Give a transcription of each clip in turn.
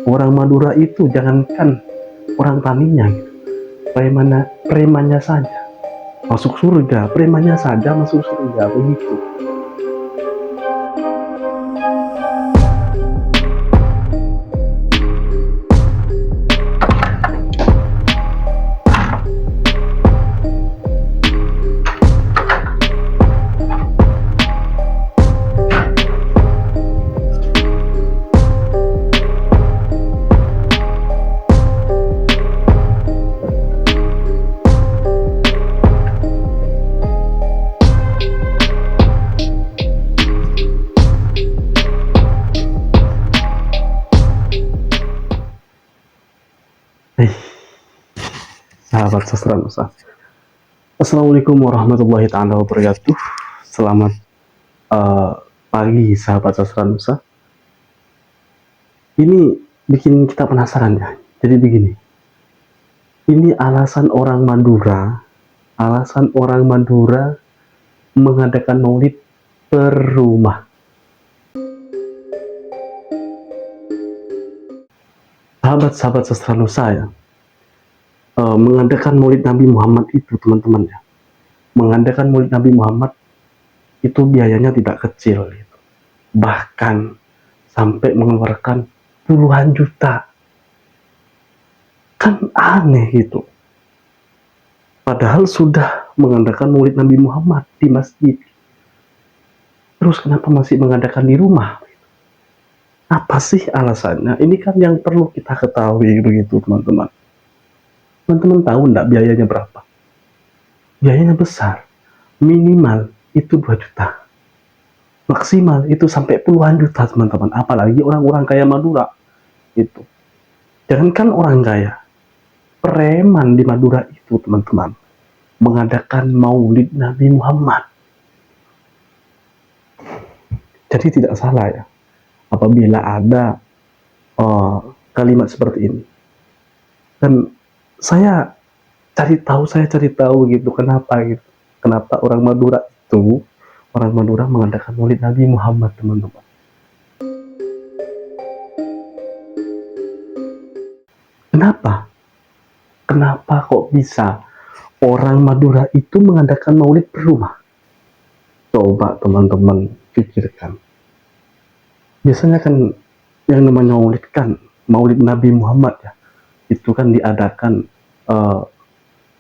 Orang Madura itu jangankan orang taninya gitu, premannya saja masuk surga, premannya saja masuk surga, begitu. Eh, sahabat sastra Nusa, Assalamualaikum warahmatullahi taala wabarakatuh. Selamat pagi sahabat sastra Nusa. Ini bikin kita penasaran ya. Jadi begini, ini alasan orang Madura mengadakan maulid per rumah. Sahabat-sahabat sastra Nusa ya, mengadakan maulid Nabi Muhammad itu teman-teman ya, mengadakan maulid Nabi Muhammad itu biayanya tidak kecil gitu. Bahkan sampai mengeluarkan puluhan juta. Kan aneh gitu. Padahal sudah mengadakan maulid Nabi Muhammad di masjid. Terus kenapa masih mengadakan di rumah? Apa sih alasannya? Ini kan yang perlu kita ketahui begitu teman-teman. Teman-teman tahu enggak biayanya berapa? Biayanya besar. Minimal itu 2 juta. Maksimal itu sampai puluhan juta teman-teman. Apalagi orang-orang kaya Madura. Itu. Jangankan orang kaya. Preman di Madura itu teman-teman mengadakan maulid Nabi Muhammad. Jadi tidak salah ya apabila ada kalimat seperti ini. Dan saya cari tahu gitu kenapa gitu. Kenapa orang Madura mengadakan maulid Nabi Muhammad teman-teman. Kenapa kok bisa orang Madura itu mengadakan maulid per rumah? Coba teman-teman pikirkan. Biasanya kan yang namanya maulid Nabi Muhammad ya, itu kan diadakan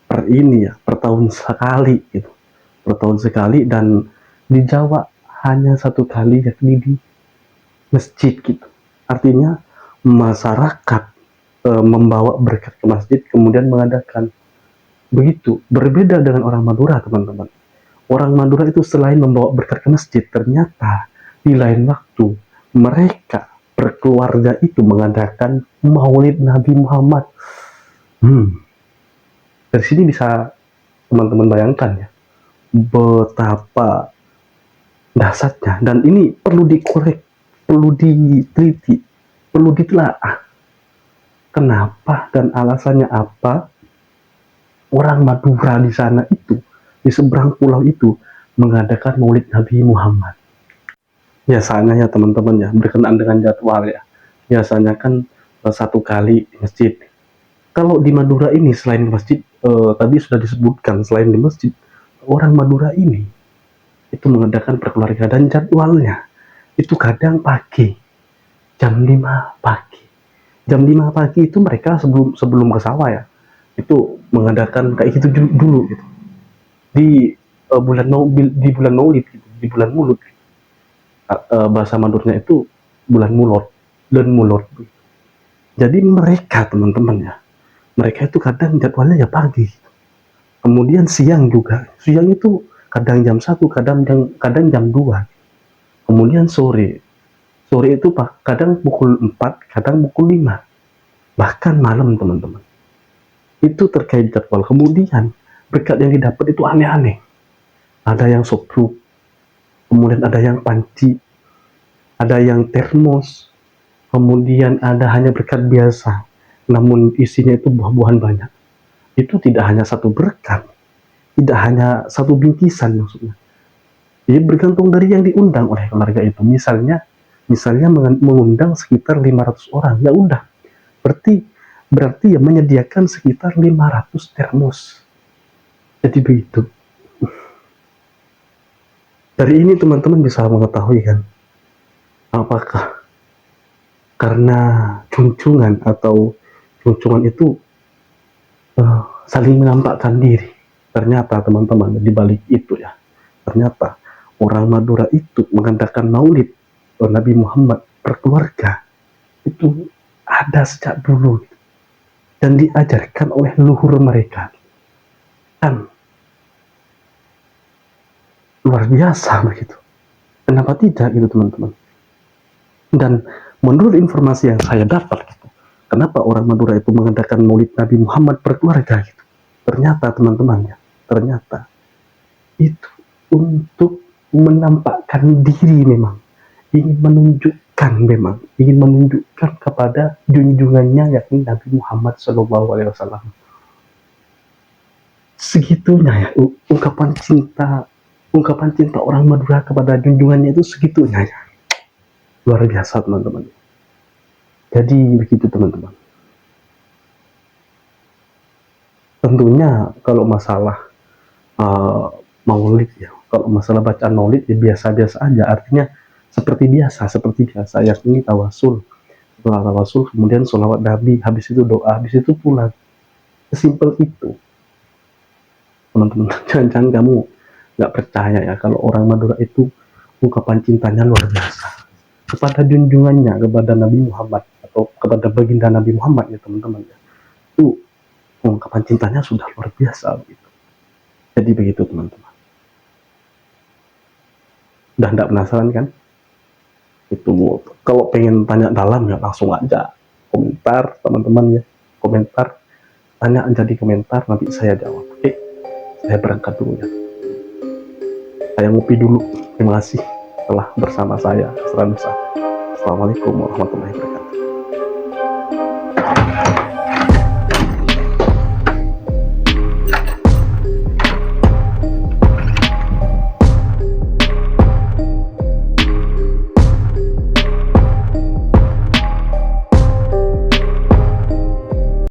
per tahun sekali gitu. Per tahun sekali, dan di Jawa hanya satu kali, yakni di masjid gitu. Artinya masyarakat membawa berkat ke masjid kemudian mengadakan. Begitu, berbeda dengan orang Madura teman-teman. Orang Madura itu selain membawa berkat ke masjid, ternyata di lain waktu mereka berkeluarga itu mengadakan maulid Nabi Muhammad. Dari sini bisa teman-teman bayangkan ya betapa dahsyatnya, dan ini perlu dikorek, perlu diteliti, perlu ditelaah. Kenapa dan alasannya apa orang Madura di sana itu, di seberang pulau itu, mengadakan maulid Nabi Muhammad? Biasanya ya teman-teman ya, berkenaan dengan jadwal ya, biasanya kan satu kali di masjid. Kalau di Madura ini selain masjid, tadi sudah disebutkan, selain di masjid, orang Madura ini itu mengadakan perkeluarga, dan jadwalnya itu kadang pagi, jam 5 pagi. Jam 5 pagi itu mereka sebelum ke sawah ya, itu mengadakan kayak gitu dulu gitu. Di bulan Maulid gitu, di bulan Mulut. Bahasa Madurnya itu bulan Mulot dan Mulot. Jadi mereka teman-teman ya, mereka itu kadang jadwalnya ya pagi. Kemudian siang juga. Siang itu kadang jam 1, kadang jam 2. Kemudian sore. Sore itu kadang pukul 4, kadang pukul 5. Bahkan malam teman-teman. Itu terkait jadwal. Kemudian berkat yang didapat itu aneh-aneh. Ada yang sobruk, kemudian ada yang panci, ada yang termos, kemudian ada hanya berkat biasa, namun isinya itu buah-buahan banyak. Itu tidak hanya satu berkat, tidak hanya satu bingkisan maksudnya. Jadi bergantung dari yang diundang oleh keluarga itu. Misalnya mengundang sekitar 500 orang, ya udah, Berarti berarti ya menyediakan sekitar 500 termos. Jadi begitu. Dari ini teman-teman bisa mengetahui kan, apakah karena junjungan atau junjungan itu saling menampakkan diri. Ternyata teman-teman di balik itu ya, ternyata orang Madura itu mengadakan maulid Nabi Muhammad berkeluarga itu ada sejak dulu dan diajarkan oleh leluhur mereka. Kan luar biasa begitu. Kenapa tidak gitu teman-teman? Dan menurut informasi yang saya dapat gitu, kenapa orang Madura itu mengadakan maulid Nabi Muhammad berkeluarga gitu? Ternyata teman-teman ya, ternyata itu untuk menampakkan diri memang, ingin menunjukkan kepada junjungannya yakni Nabi Muhammad SAW. Segitunya ya ungkapan cinta orang Madura kepada junjungannya itu segitunya ya. Luar biasa teman-teman. Jadi begitu teman-teman. Tentunya kalau masalah maulid ya, kalau masalah bacaan maulid ya biasa-biasa aja, artinya seperti biasa, yakni tawasul. Setelah tawasul kemudian sholawat Nabi, habis itu doa, habis itu pulang. Sesimpel itu teman-teman. Jangan-jangan kamu nggak percaya ya kalau orang Madura itu ungkapan cintanya luar biasa kepada junjungannya, kepada Nabi Muhammad atau kepada baginda Nabi Muhammad ya teman-teman ya. Itu ungkapan cintanya sudah luar biasa gitu. Jadi begitu teman-teman. Udah nggak penasaran kan? Itu kalau pengen tanya dalam ya langsung aja komentar teman-teman ya, komentar, tanya aja di komentar, nanti saya jawab. Oke, saya berangkat dulu ya, saya ngopi dulu. Terima kasih telah bersama saya. Assalamualaikum warahmatullahi wabarakatuh.